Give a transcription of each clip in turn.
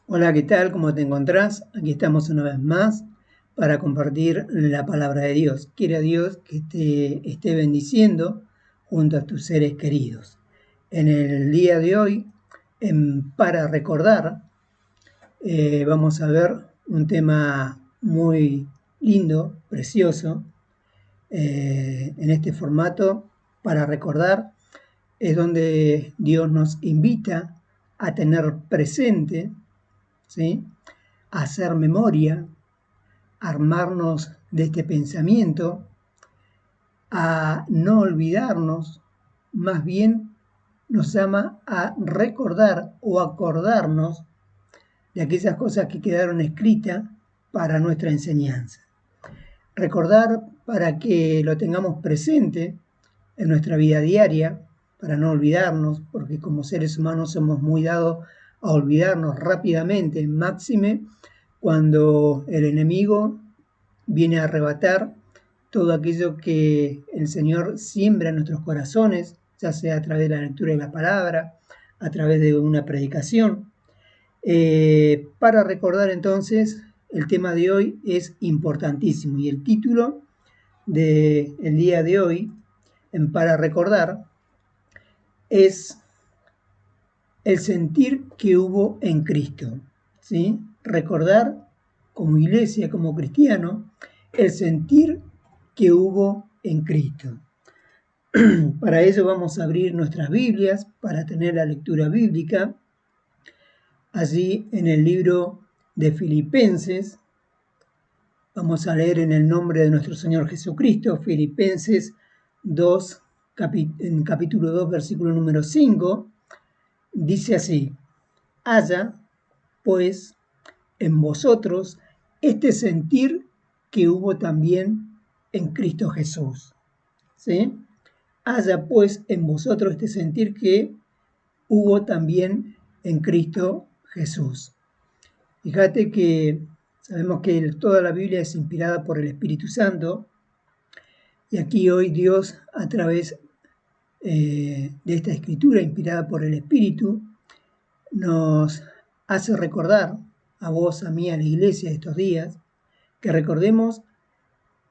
Hola, ¿qué tal? ¿Cómo te encontrás? Aquí estamos una vez más para compartir la palabra de Dios. Quiera Dios que te esté bendiciendo junto a tus seres queridos. En el día de hoy, para recordar, vamos a ver un tema muy lindo, precioso. En este formato, para recordar, es donde Dios nos invita a tener presente, ¿sí?, hacer memoria, armarnos de este pensamiento, a no olvidarnos, más bien nos llama a recordar o acordarnos de aquellas cosas que quedaron escritas para nuestra enseñanza. Recordar para que lo tengamos presente en nuestra vida diaria, para no olvidarnos, porque como seres humanos somos muy dados a olvidarnos rápidamente, máxime cuando el enemigo viene a arrebatar todo aquello que el Señor siembra en nuestros corazones, ya sea a través de la lectura de la palabra, a través de una predicación. Para recordar entonces, el tema de hoy es importantísimo y el título del día de hoy, para recordar, es el sentir que hubo en Cristo, ¿sí? Recordar como iglesia, como cristiano, el sentir que hubo en Cristo. Para ello vamos a abrir nuestras Biblias para tener la lectura bíblica. Allí en el libro de Filipenses, vamos a leer en el nombre de nuestro Señor Jesucristo, Filipenses 2, en capítulo 2, versículo número 5, dice así: haya, pues, en vosotros este sentir que hubo también en Cristo Jesús. ¿Sí? Haya pues en vosotros este sentir que hubo también en Cristo Jesús. Fíjate que sabemos que toda la Biblia es inspirada por el Espíritu Santo, y aquí hoy Dios, a través de esta escritura inspirada por el Espíritu, nos hace recordar a vos, a mí, a la iglesia de estos días, que recordemos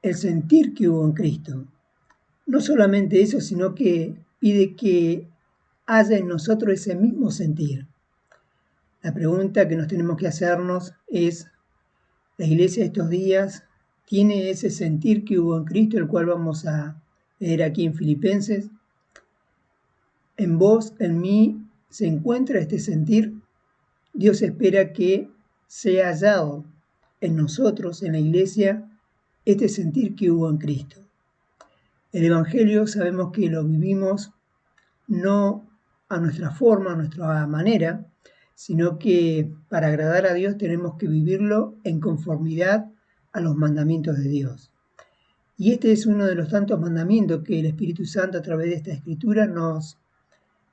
el sentir que hubo en Cristo. No solamente eso, sino que pide que haya en nosotros ese mismo sentir. La pregunta que nos tenemos que hacernos es: ¿la iglesia de estos días tiene ese sentir que hubo en Cristo, el cual vamos a leer aquí en Filipenses? En vos, en mí, se encuentra este sentir. Dios espera que sea hallado en nosotros, en la iglesia, este sentir que hubo en Cristo. El Evangelio sabemos que lo vivimos no a nuestra forma, a nuestra manera, sino que para agradar a Dios tenemos que vivirlo en conformidad a los mandamientos de Dios. Y este es uno de los tantos mandamientos que el Espíritu Santo a través de esta escritura nos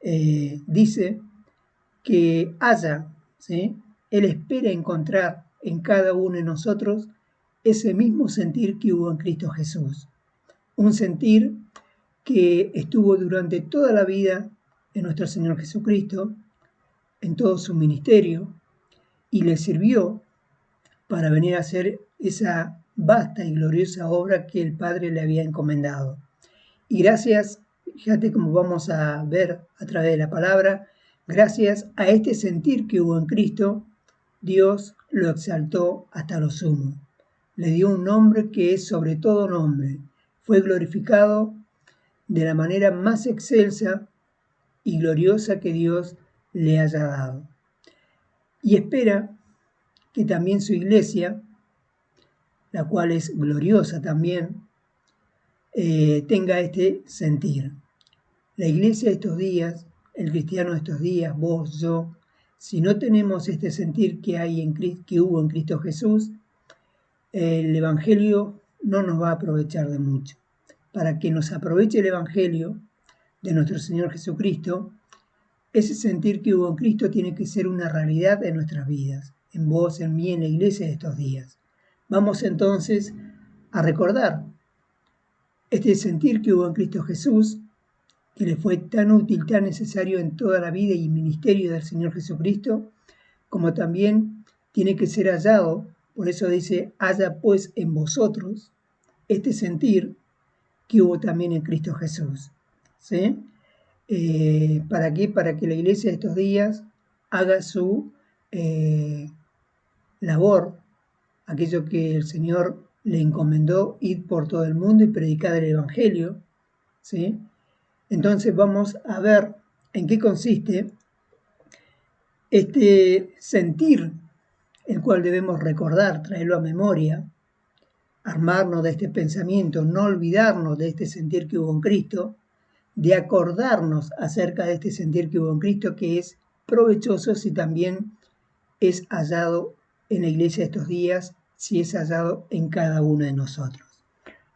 dice que haya, ¿sí? Él espera encontrar en cada uno de nosotros ese mismo sentir que hubo en Cristo Jesús. Un sentir que estuvo durante toda la vida de nuestro Señor Jesucristo, en todo su ministerio, y le sirvió para venir a hacer esa vasta y gloriosa obra que el Padre le había encomendado. Y gracias, fíjate cómo vamos a ver a través de la palabra, gracias a este sentir que hubo en Cristo, Dios lo exaltó hasta lo sumo. Le dio un nombre que es sobre todo nombre. Fue glorificado de la manera más excelsa y gloriosa que Dios le haya dado. Y espera que también su iglesia, la cual es gloriosa también, tenga este sentir. La iglesia de estos días, el cristiano de estos días, vos, yo, si no tenemos este sentir que que hubo en Cristo Jesús, el Evangelio no nos va a aprovechar de mucho. Para que nos aproveche el Evangelio de nuestro Señor Jesucristo, ese sentir que hubo en Cristo tiene que ser una realidad en nuestras vidas, en vos, en mí, en la iglesia de estos días. Vamos entonces a recordar este sentir que hubo en Cristo Jesús, que le fue tan útil, tan necesario en toda la vida y ministerio del Señor Jesucristo, como también tiene que ser hallado, por eso dice, haya pues en vosotros este sentir que hubo también en Cristo Jesús. ¿Sí? ¿Para qué? Para que la iglesia de estos días haga su labor, aquello que el Señor le encomendó, ir por todo el mundo y predicar el Evangelio. ¿Sí? Entonces vamos a ver en qué consiste este sentir, el cual debemos recordar, traerlo a memoria, armarnos de este pensamiento, no olvidarnos de este sentir que hubo en Cristo, de acordarnos acerca de este sentir que hubo en Cristo, que es provechoso si también es hallado en la iglesia de estos días, si es hallado en cada uno de nosotros.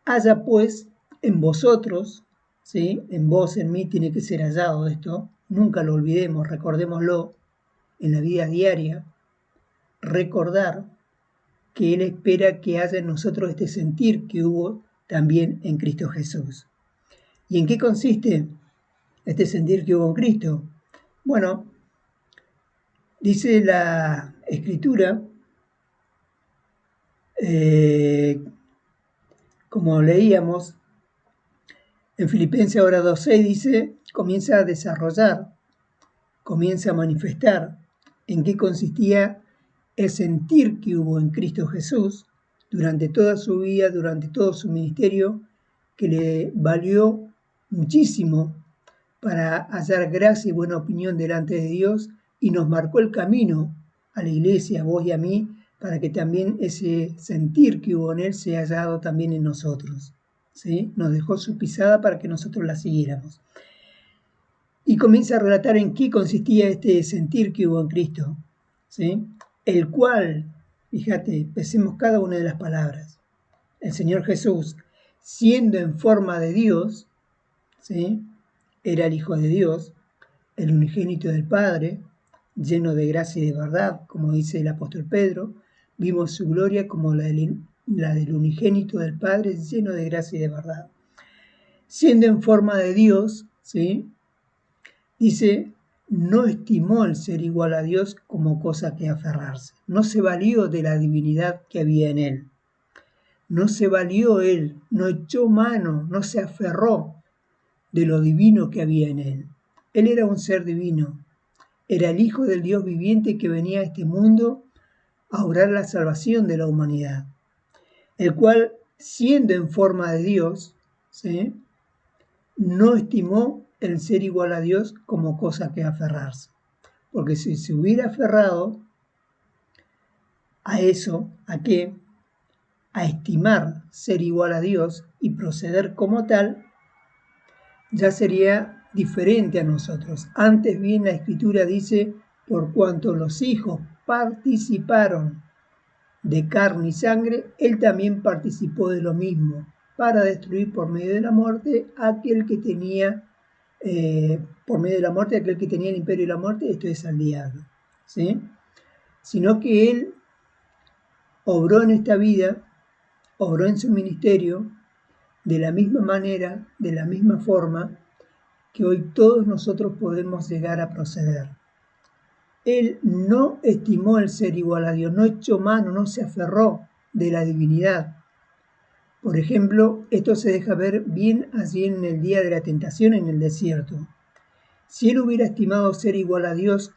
Haya pues en vosotros, ¿sí? En vos, en mí, tiene que ser hallado esto, nunca lo olvidemos, recordémoslo en la vida diaria, recordar que Él espera que haya en nosotros este sentir que hubo también en Cristo Jesús. ¿Y en qué consiste este sentir que hubo en Cristo? Bueno, dice la Escritura, como leíamos, en Filipenses ahora 2:6 dice, comienza a desarrollar, comienza a manifestar en qué consistía el sentir que hubo en Cristo Jesús durante toda su vida, durante todo su ministerio, que le valió muchísimo para hallar gracia y buena opinión delante de Dios y nos marcó el camino a la iglesia, a vos y a mí, para que también ese sentir que hubo en Él sea hallado también en nosotros. ¿Sí? Nos dejó su pisada para que nosotros la siguiéramos. Y comienza a relatar en qué consistía este sentir que hubo en Cristo, ¿sí? El cual, fíjate, pensemos cada una de las palabras. El Señor Jesús, siendo en forma de Dios, ¿sí? Era el Hijo de Dios, el unigénito del Padre, lleno de gracia y de verdad, como dice el apóstol Pedro, vimos su gloria como la del unigénito del Padre, lleno de gracia y de verdad. Siendo en forma de Dios, ¿sí? Dice, no estimó el ser igual a Dios como cosa que aferrarse. No se valió de la divinidad que había en él. No se valió él, no echó mano, no se aferró de lo divino que había en él. Él era un ser divino. Era el Hijo del Dios viviente que venía a este mundo a obrar la salvación de la humanidad. El cual, siendo en forma de Dios, ¿sí? No estimó el ser igual a Dios como cosa que aferrarse. Porque si se hubiera aferrado a eso, ¿a qué? A estimar ser igual a Dios y proceder como tal, ya sería diferente a nosotros. Antes bien la Escritura dice, por cuanto los hijos participaron de carne y sangre, Él también participó de lo mismo, para destruir por medio de la muerte aquel que tenía el imperio de la muerte, esto es al diablo, ¿sí? Sino que Él obró en esta vida, obró en su ministerio, de la misma manera, de la misma forma, que hoy todos nosotros podemos llegar a proceder. Él no estimó el ser igual a Dios, no echó mano, no se aferró de la divinidad. Por ejemplo, esto se deja ver bien allí en el día de la tentación en el desierto. Si él hubiera estimado ser igual a Dios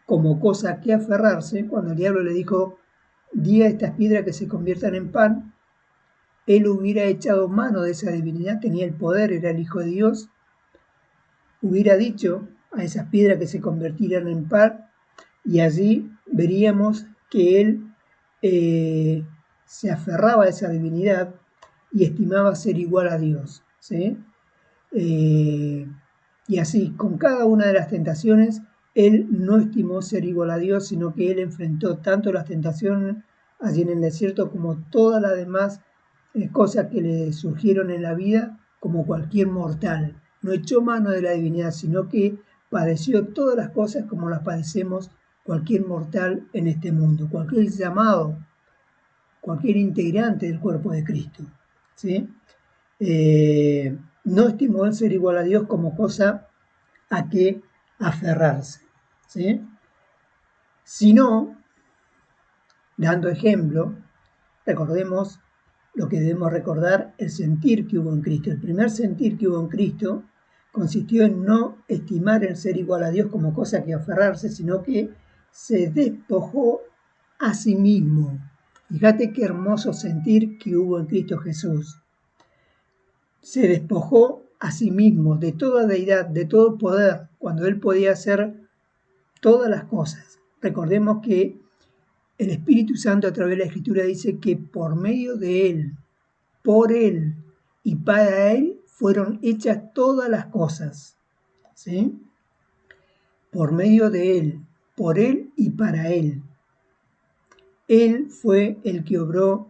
como cosa que aferrarse, cuando el diablo le dijo, di a estas piedras que se conviertan en pan, él hubiera echado mano de esa divinidad, tenía el poder, era el Hijo de Dios, hubiera dicho a esas piedras que se convertieran en pan, y allí veríamos que él se aferraba a esa divinidad y estimaba ser igual a Dios, ¿sí? Y así, con cada una de las tentaciones, él no estimó ser igual a Dios, sino que él enfrentó tanto las tentaciones allí en el desierto como todas las demás cosas que le surgieron en la vida, como cualquier mortal. No echó mano de la divinidad, sino que padeció todas las cosas como las padecemos cualquier mortal en este mundo, cualquier llamado, cualquier integrante del cuerpo de Cristo, ¿sí? No estimó el ser igual a Dios como cosa a que aferrarse, ¿sí? sino, dando ejemplo, recordemos lo que debemos recordar, el sentir que hubo en Cristo. El primer sentir que hubo en Cristo consistió en no estimar el ser igual a Dios como cosa que aferrarse, sino que se despojó a sí mismo. Fíjate qué hermoso sentir que hubo en Cristo Jesús. Se despojó a sí mismo de toda deidad, de todo poder, cuando Él podía hacer todas las cosas. Recordemos que el Espíritu Santo a través de la Escritura dice que por medio de Él, por Él y para Él fueron hechas todas las cosas. ¿Sí? Por medio de Él, por Él y para Él. Él fue el que obró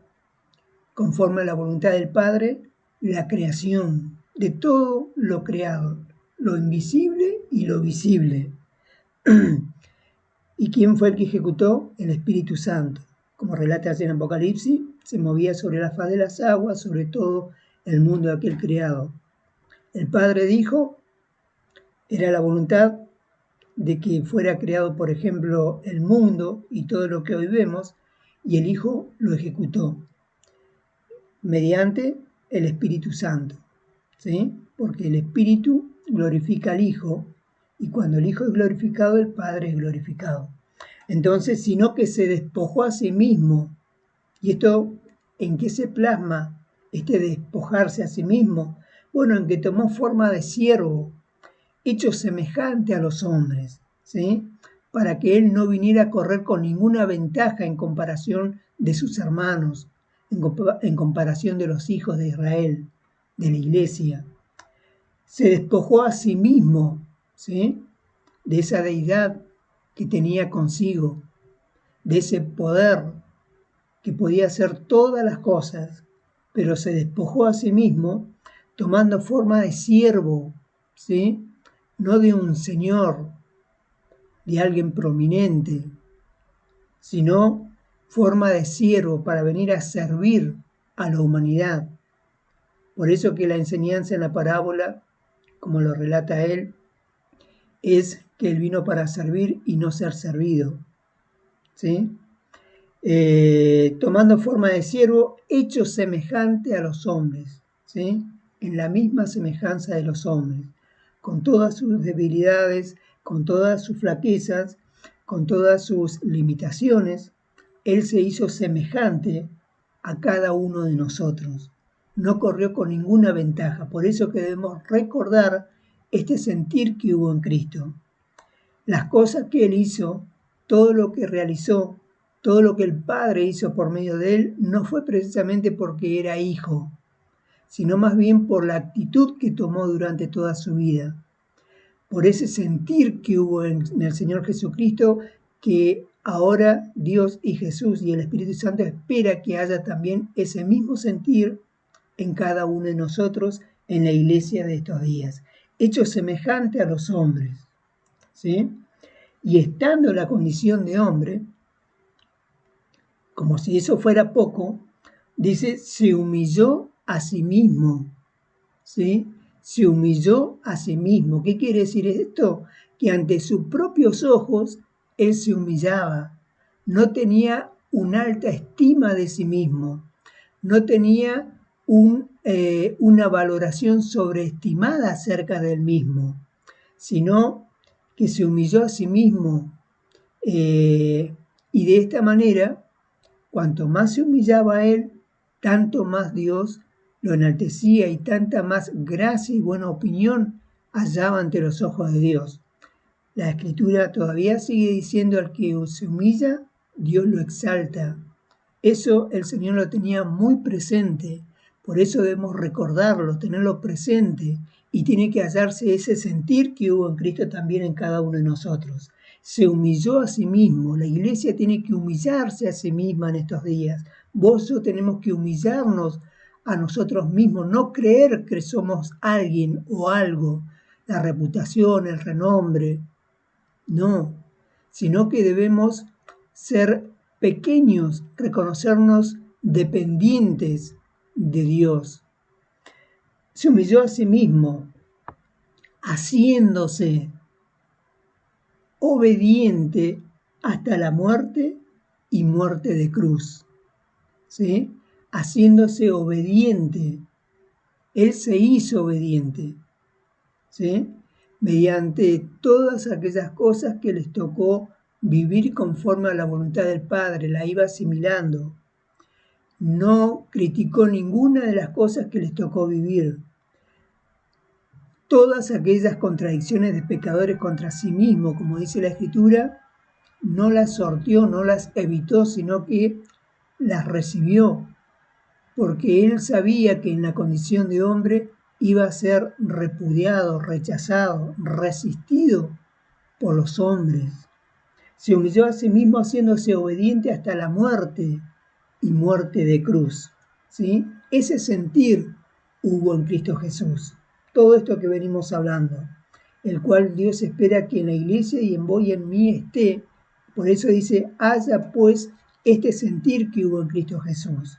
conforme a la voluntad del Padre la creación de todo lo creado, lo invisible y lo visible. ¿Y quién fue el que ejecutó? El Espíritu Santo. Como relata allí en Apocalipsis, se movía sobre la faz de las aguas, sobre todo el mundo de aquel creado. El Padre dijo, era la voluntad de que fuera creado, por ejemplo, el mundo y todo lo que hoy vemos, y el Hijo lo ejecutó mediante el Espíritu Santo, ¿sí? Porque el Espíritu glorifica al Hijo, y cuando el Hijo es glorificado, el Padre es glorificado. Entonces, sino que se despojó a sí mismo. ¿Y esto en qué se plasma este despojarse a sí mismo? Bueno, en que tomó forma de siervo, hecho semejante a los hombres, ¿sí? Para que él no viniera a correr con ninguna ventaja en comparación de sus hermanos, en comparación de los hijos de Israel, de la iglesia. Se despojó a sí mismo, ¿sí? De esa deidad que tenía consigo, de ese poder que podía hacer todas las cosas, pero se despojó a sí mismo tomando forma de siervo, ¿sí? No de un señor, de alguien prominente, sino forma de siervo para venir a servir a la humanidad. Por eso que la enseñanza en la parábola, como lo relata él, es que él vino para servir y no ser servido, ¿sí? Tomando forma de siervo, hecho semejante a los hombres, ¿sí? En la misma semejanza de los hombres, con todas sus debilidades, con todas sus flaquezas, con todas sus limitaciones, Él se hizo semejante a cada uno de nosotros. No corrió con ninguna ventaja, por eso que debemos recordar este sentir que hubo en Cristo. Las cosas que Él hizo, todo lo que realizó, todo lo que el Padre hizo por medio de Él, no fue precisamente porque era hijo, sino más bien por la actitud que tomó durante toda su vida, por ese sentir que hubo en el Señor Jesucristo, que ahora Dios y Jesús y el Espíritu Santo espera que haya también ese mismo sentir en cada uno de nosotros en la iglesia de estos días, hecho semejante a los hombres, ¿sí? Y estando en la condición de hombre, como si eso fuera poco, dice, se humilló a sí mismo, ¿sí? Se humilló a sí mismo. ¿Qué quiere decir esto? Que ante sus propios ojos él se humillaba, no tenía una alta estima de sí mismo, no tenía una valoración sobreestimada acerca del mismo, sino que se humilló a sí mismo. Y de esta manera, cuanto más se humillaba a él, tanto más Dios lo enaltecía y tanta más gracia y buena opinión hallaba ante los ojos de Dios. La Escritura todavía sigue diciendo: al que se humilla, Dios lo exalta. Eso el Señor lo tenía muy presente, por eso debemos recordarlo, tenerlo presente, y tiene que hallarse ese sentir que hubo en Cristo también en cada uno de nosotros. Se humilló a sí mismo, la iglesia tiene que humillarse a sí misma en estos días. Vos y yo tenemos que humillarnos a nosotros mismos, no creer que somos alguien o algo, la reputación, el renombre, no, sino que debemos ser pequeños, reconocernos dependientes de Dios. Se humilló a sí mismo, haciéndose obediente hasta la muerte y muerte de cruz, ¿sí? Haciéndose obediente. Él se hizo obediente, ¿sí? Mediante todas aquellas cosas que les tocó vivir conforme a la voluntad del Padre, la iba asimilando. No criticó ninguna de las cosas que les tocó vivir. Todas aquellas contradicciones de pecadores contra sí mismo, como dice la Escritura, no las sorteó, no las evitó, sino que las recibió, porque él sabía que en la condición de hombre iba a ser repudiado, rechazado, resistido por los hombres. Se humilló a sí mismo haciéndose obediente hasta la muerte y muerte de cruz, ¿sí? Ese sentir hubo en Cristo Jesús. Todo esto que venimos hablando, el cual Dios espera que en la iglesia y en vos y en mí esté. Por eso dice, haya pues este sentir que hubo en Cristo Jesús.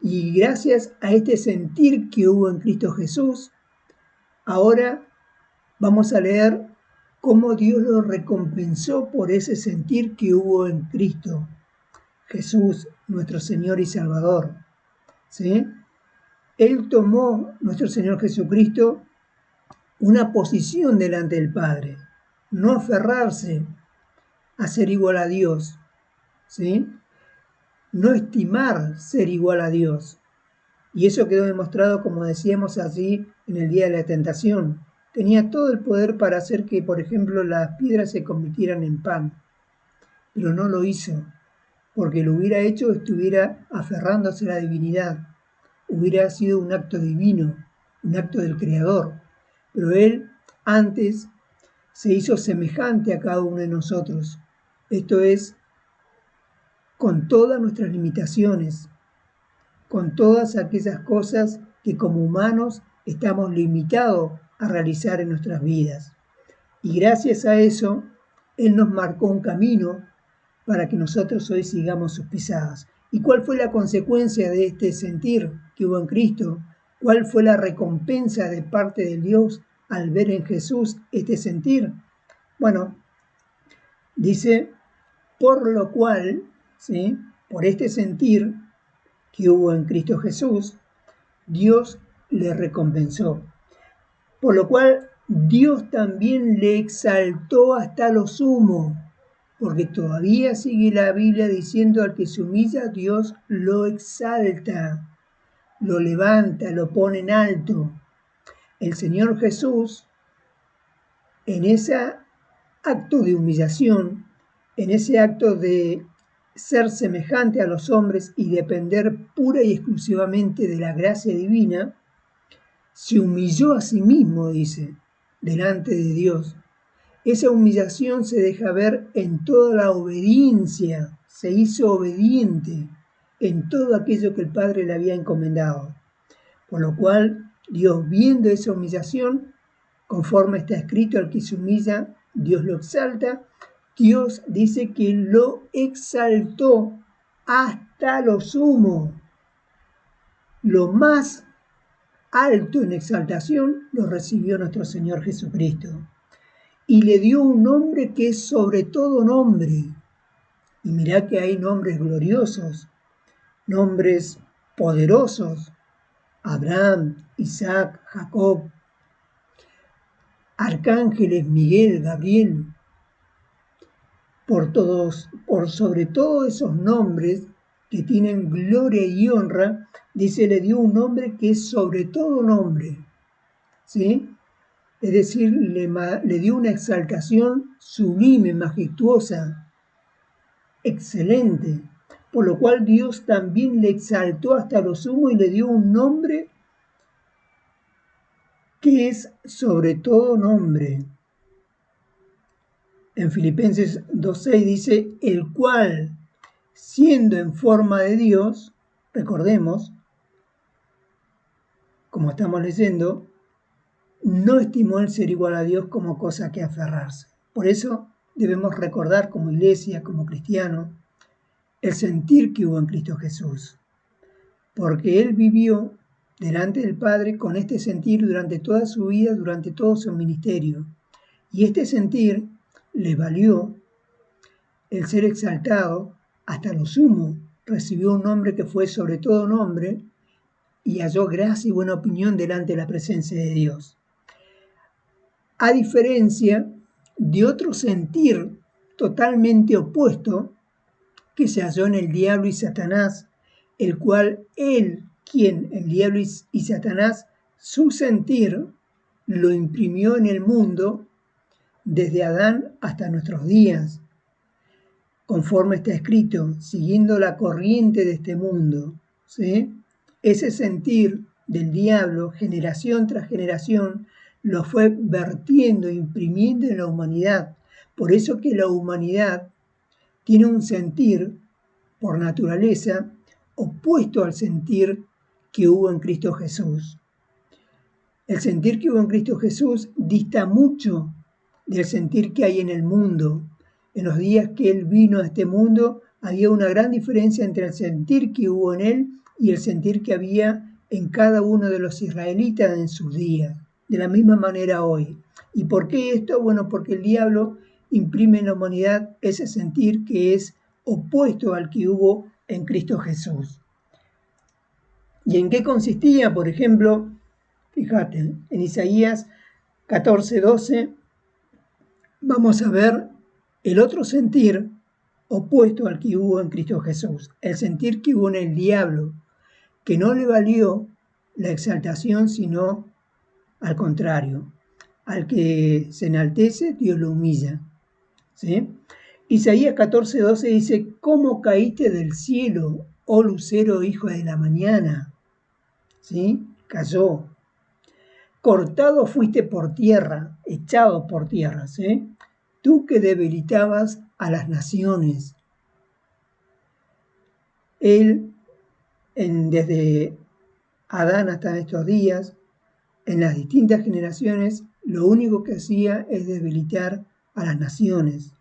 Y gracias a este sentir que hubo en Cristo Jesús, ahora vamos a leer cómo Dios lo recompensó por ese sentir que hubo en Cristo Jesús, nuestro Señor y Salvador, ¿sí? Él tomó, nuestro Señor Jesucristo, una posición delante del Padre, no aferrarse a ser igual a Dios, ¿sí? No estimar ser igual a Dios. Y eso quedó demostrado, como decíamos allí, en el día de la tentación. Tenía todo el poder para hacer que, por ejemplo, las piedras se convirtieran en pan, pero no lo hizo, porque lo hubiera hecho, estuviera aferrándose a la divinidad. Hubiera sido un acto divino, un acto del Creador. Pero Él antes se hizo semejante a cada uno de nosotros. Esto es, con todas nuestras limitaciones, con todas aquellas cosas que como humanos estamos limitados a realizar en nuestras vidas. Y gracias a eso, Él nos marcó un camino para que nosotros hoy sigamos sus pisadas. ¿Y cuál fue la consecuencia de este sentir que hubo en Cristo? ¿Cuál fue la recompensa de parte de Dios al ver en Jesús este sentir? Bueno, dice, por lo cual, ¿sí? Por este sentir que hubo en Cristo Jesús, Dios le recompensó. Por lo cual Dios también le exaltó hasta lo sumo, porque todavía sigue la Biblia diciendo al que se humilla, Dios lo exalta, lo levanta, lo pone en alto. El Señor Jesús, en ese acto de humillación, en ese acto de ser semejante a los hombres y depender pura y exclusivamente de la gracia divina, se humilló a sí mismo, dice, delante de Dios. Esa humillación se deja ver en toda la obediencia, se hizo obediente en todo aquello que el Padre le había encomendado. Por lo cual, Dios, viendo esa humillación, conforme está escrito, al que se humilla, Dios lo exalta. Dios dice que lo exaltó hasta lo sumo. Lo más alto en exaltación lo recibió nuestro Señor Jesucristo. Y le dio un nombre que es sobre todo nombre. Y mirá que hay nombres gloriosos, nombres poderosos. Abraham, Isaac, Jacob, arcángeles, Miguel, Gabriel. Por sobre todos esos nombres que tienen gloria y honra, dice, le dio un nombre que es sobre todo nombre, ¿sí? Es decir, le dio una exaltación sublime, majestuosa, excelente, por lo cual Dios también le exaltó hasta lo sumo y le dio un nombre que es sobre todo nombre. En Filipenses 2:6 dice, el cual, siendo en forma de Dios, recordemos, como estamos leyendo, no estimó el ser igual a Dios como cosa que aferrarse. Por eso debemos recordar como iglesia, como cristiano, el sentir que hubo en Cristo Jesús. Porque Él vivió delante del Padre con este sentir durante toda su vida, durante todo su ministerio. Y este sentir le valió el ser exaltado hasta lo sumo, recibió un nombre que fue sobre todo nombre y halló gracia y buena opinión delante de la presencia de Dios. A diferencia de otro sentir totalmente opuesto que se halló en el diablo y Satanás, el cual el diablo y Satanás, su sentir lo imprimió en el mundo desde Adán hasta nuestros días, conforme está escrito, siguiendo la corriente de este mundo, ¿sí? Ese sentir del diablo, generación tras generación, lo fue vertiendo, imprimiendo en la humanidad. Por eso que la humanidad tiene un sentir, por naturaleza, opuesto al sentir que hubo en Cristo Jesús. El sentir que hubo en Cristo Jesús dista mucho del sentir que hay en el mundo. En los días que Él vino a este mundo, había una gran diferencia entre el sentir que hubo en Él y el sentir que había en cada uno de los israelitas en sus días. De la misma manera hoy. ¿Y por qué esto? Bueno, porque el diablo imprime en la humanidad ese sentir que es opuesto al que hubo en Cristo Jesús. ¿Y en qué consistía? Por ejemplo, fíjate, en Isaías 14:12 vamos a ver el otro sentir opuesto al que hubo en Cristo Jesús, el sentir que hubo en el diablo, que no le valió la exaltación, sino al contrario, al que se enaltece, Dios lo humilla. ¿Sí? Isaías 14:12 dice, ¿cómo caíste del cielo, oh lucero, hijo de la mañana? ¿Sí? Cayó. Cortado fuiste por tierra, echado por tierra, ¿sí? Tú que debilitabas a las naciones. Él, desde Adán hasta estos días, en las distintas generaciones, lo único que hacía es debilitar a las naciones,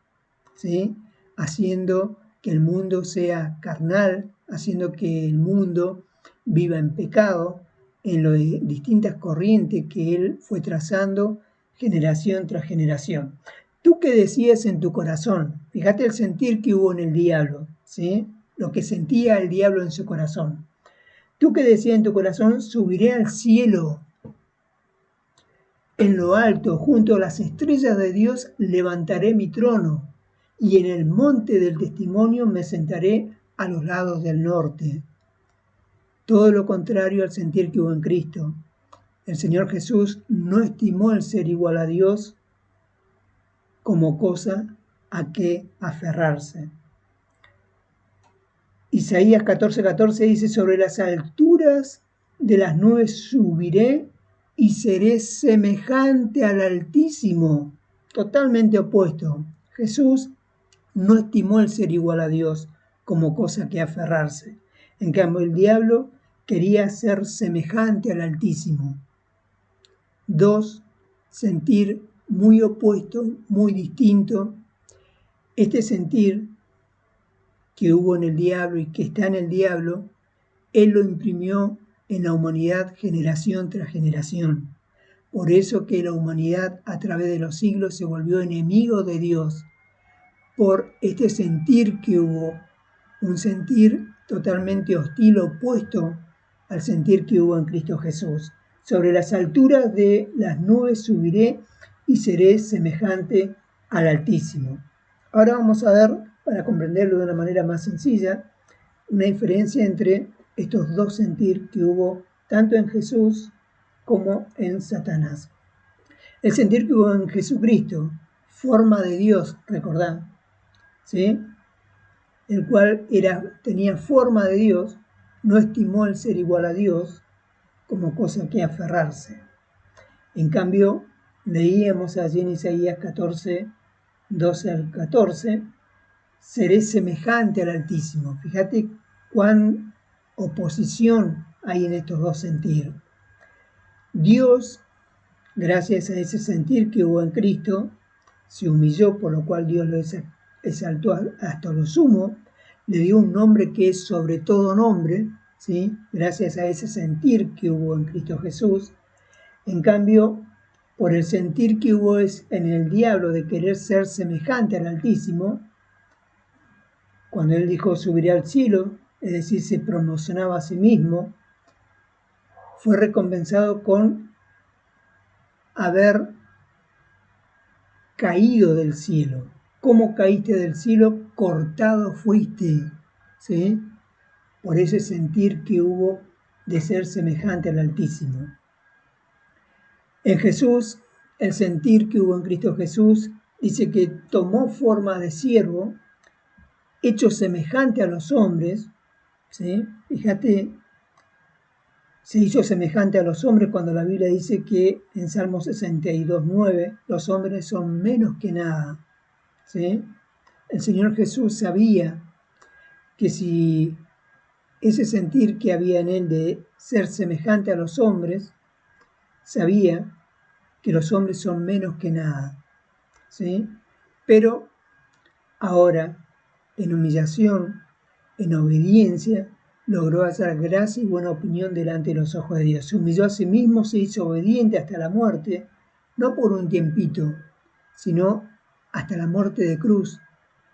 ¿sí? Haciendo que el mundo sea carnal, haciendo que el mundo viva en pecado, en las distintas corrientes que él fue trazando generación tras generación. ¿Tú qué decías en tu corazón? Fíjate el sentir que hubo en el diablo, ¿sí? Lo que sentía el diablo en su corazón. ¿Tú qué decías en tu corazón? Subiré al cielo. En lo alto, junto a las estrellas de Dios, levantaré mi trono, y en el monte del testimonio me sentaré a los lados del norte. Todo lo contrario al sentir que hubo en Cristo. El Señor Jesús no estimó el ser igual a Dios como cosa a que aferrarse. Isaías 14:14 dice, sobre las alturas de las nubes subiré y seré semejante al Altísimo. Totalmente opuesto. Jesús no estimó el ser igual a Dios como cosa que aferrarse. En cambio, el diablo quería ser semejante al Altísimo. Dos, sentir muy opuesto, muy distinto. Este sentir que hubo en el diablo y que está en el diablo, Él lo imprimió en la humanidad generación tras generación. Por eso que la humanidad a través de los siglos se volvió enemigo de Dios, por este sentir que hubo, un sentir totalmente hostil, opuesto al sentir que hubo en Cristo Jesús. Sobre las alturas de las nubes subiré y seré semejante al Altísimo. Ahora vamos a ver, para comprenderlo de una manera más sencilla, una diferencia entre estos dos sentir que hubo tanto en Jesús como en Satanás. El sentir que hubo en Jesucristo, forma de Dios, recordad, ¿sí? El cual tenía forma de Dios, no estimó el ser igual a Dios como cosa que aferrarse. En cambio, leíamos allí en Isaías 14:12 al 14, seré semejante al Altísimo. Fíjate cuán oposición hay en estos dos sentidos. Dios, gracias a ese sentir que hubo en Cristo, se humilló, por lo cual Dios lo exaltó hasta lo sumo, le dio un nombre que es sobre todo nombre, ¿sí? Gracias a ese sentir que hubo en Cristo Jesús. En cambio, por el sentir que hubo en el diablo de querer ser semejante al Altísimo, Cuando él dijo subiré al cielo, es decir, se promocionaba a sí mismo, fue recompensado con haber caído del cielo. ¿Cómo caíste del cielo? Cortado fuiste, ¿sí? Por ese sentir que hubo de ser semejante al Altísimo. En Jesús, el sentir que hubo en Cristo Jesús, dice que tomó forma de siervo, hecho semejante a los hombres, ¿sí? Fíjate, se hizo semejante a los hombres cuando la Biblia dice que en Salmo 62:9 los hombres son menos que nada, ¿sí? El Señor Jesús sabía que si ese sentir que había en él de ser semejante a los hombres, sabía que los hombres son menos que nada, ¿sí? Pero ahora, en humillación, en obediencia, logró hallar gracia y buena opinión delante de los ojos de Dios. Se humilló a sí mismo, se hizo obediente hasta la muerte, no por un tiempito, sino hasta la muerte de cruz,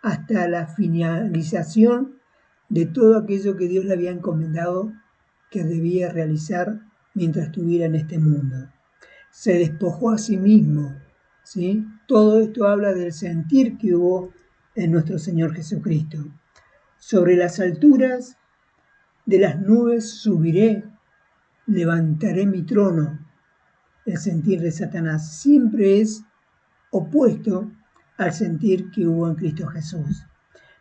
hasta la finalización de todo aquello que Dios le había encomendado que debía realizar mientras estuviera en este mundo. Se despojó a sí mismo, ¿sí? Todo esto habla del sentir que hubo en nuestro Señor Jesucristo. Sobre las alturas de las nubes subiré, levantaré mi trono. El sentir de Satanás siempre es opuesto al sentir que hubo en Cristo Jesús.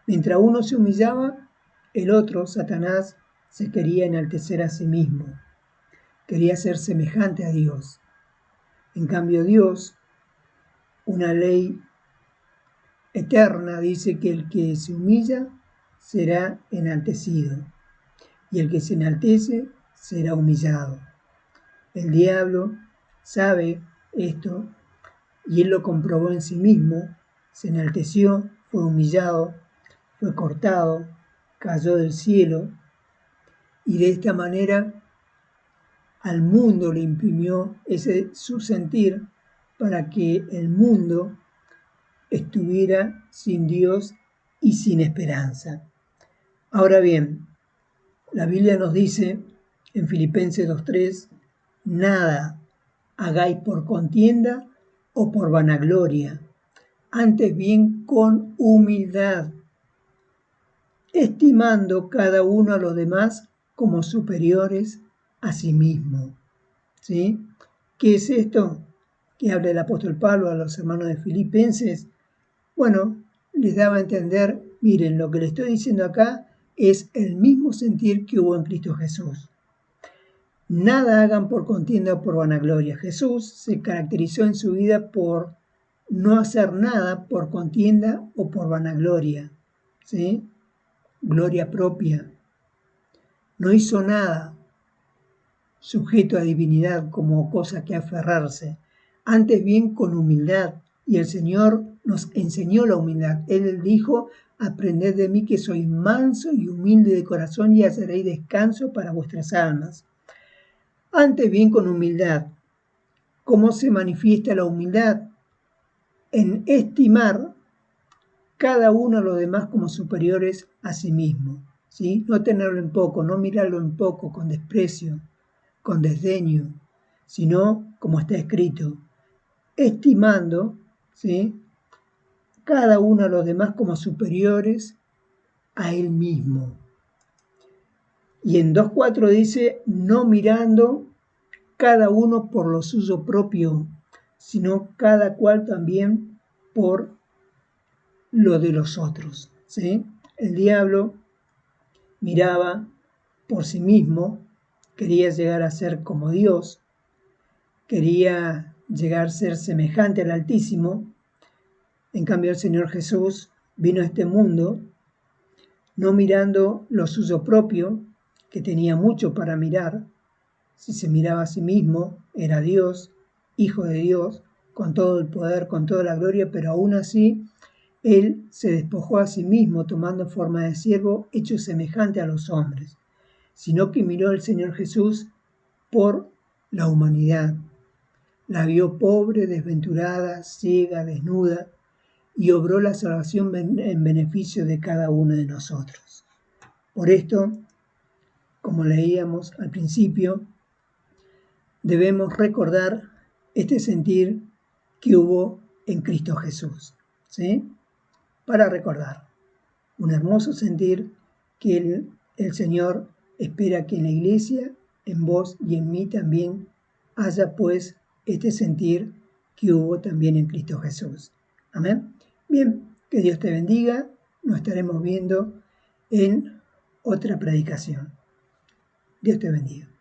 Mientras uno se humillaba, el otro, Satanás, se quería enaltecer a sí mismo. Quería ser semejante a Dios. En cambio, Dios, una ley eterna, dice que el que se humilla será enaltecido y el que se enaltece será humillado. El diablo sabe esto y él lo comprobó en sí mismo, se enalteció, fue humillado, fue cortado, cayó del cielo y de esta manera al mundo le imprimió ese su sentir para que el mundo estuviera sin Dios y sin esperanza. Ahora bien, la Biblia nos dice en Filipenses 2:3, nada hagáis por contienda o por vanagloria, antes bien con humildad, estimando cada uno a los demás como superiores a sí mismo. ¿Sí? ¿Qué es esto que habla el apóstol Pablo a los hermanos de Filipenses? Bueno, les daba a entender, miren, lo que le estoy diciendo acá es el mismo sentir que hubo en Cristo Jesús. Nada hagan por contienda o por vanagloria. Jesús se caracterizó en su vida por no hacer nada por contienda o por vanagloria, ¿sí? Gloria propia. No hizo nada sujeto a divinidad como cosa que aferrarse, antes bien con humildad. Y el Señor nos enseñó la humildad. Él dijo, aprended de mí que soy manso y humilde de corazón y hallaréis descanso para vuestras almas. Antes bien con humildad. ¿Cómo se manifiesta la humildad? En estimar cada uno a los demás como superiores a sí mismo, ¿sí? No tenerlo en poco, no mirarlo en poco, con desprecio, con desdeño, sino, como está escrito, estimando, ¿sí? Cada uno a los demás como superiores a él mismo. Y en 2:4 dice, no mirando cada uno por lo suyo propio, sino cada cual también por lo de los otros, ¿sí? El diablo miraba por sí mismo, quería llegar a ser como Dios, quería llegar a ser semejante al Altísimo. En cambio, el Señor Jesús vino a este mundo no mirando lo suyo propio, que tenía mucho para mirar. Si se miraba a sí mismo, era Dios, Hijo de Dios, con todo el poder, con toda la gloria, pero aún así, Él se despojó a sí mismo, tomando forma de siervo, hecho semejante a los hombres, sino que miró al Señor Jesús por la humanidad. La vio pobre, desventurada, ciega, desnuda, y obró la salvación en beneficio de cada uno de nosotros. Por esto, como leíamos al principio, debemos recordar este sentir que hubo en Cristo Jesús, ¿sí? Para recordar un hermoso sentir que el Señor espera que en la iglesia, en vos y en mí también haya pues este sentir que hubo también en Cristo Jesús. Amén. Bien, que Dios te bendiga. Nos estaremos viendo en otra predicación. Dios te bendiga.